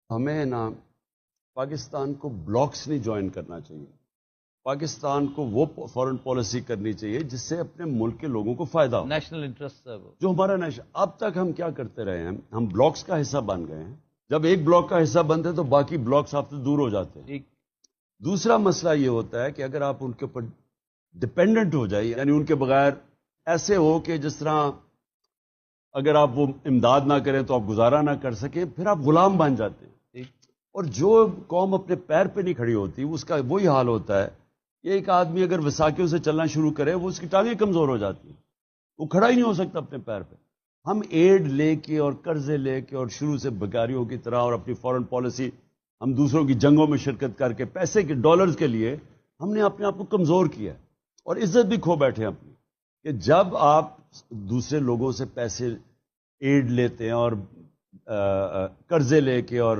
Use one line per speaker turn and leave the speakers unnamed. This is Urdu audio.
ہمیں نا پاکستان کو بلاکس نہیں جوائن کرنا چاہیے. پاکستان کو وہ فارن پالیسی کرنی چاہیے جس سے اپنے ملک کے لوگوں کو فائدہ ہو.
نیشنل انٹرسٹ ہے وہ.
جو ہمارا اب تک ہم کیا کرتے رہے ہیں, ہم بلاکس کا حصہ بن گئے ہیں. جب ایک بلاک کا حصہ بنتے تو باقی بلاکس آپ سے دور ہو جاتے ہیں. دوسرا مسئلہ یہ ہوتا ہے کہ اگر آپ ان کے اوپر ڈپینڈنٹ ہو جائے, یعنی ان کے بغیر ایسے ہو کہ جس طرح اگر آپ وہ امداد نہ کریں تو آپ گزارا نہ کر سکیں, پھر آپ غلام بن جاتے ہیں. اور جو قوم اپنے پیر پہ نہیں کھڑی ہوتی اس کا وہی حال ہوتا ہے. ایک آدمی اگر وساکیوں سے چلنا شروع کرے وہ اس کی ٹانگیں کمزور ہو جاتی ہیں, وہ کھڑا ہی نہیں ہو سکتا اپنے پیر پہ. ہم ایڈ لے کے اور قرضے لے کے اور شروع سے بھکاریوں کی طرح اور اپنی فارن پالیسی, ہم دوسروں کی جنگوں میں شرکت کر کے پیسے کے ڈالرز کے لیے ہم نے اپنے آپ کو کمزور کیا اور عزت بھی کھو بیٹھے اپنی. کہ جب آپ دوسرے لوگوں سے پیسے ایڈ لیتے ہیں اور قرضے لے کے اور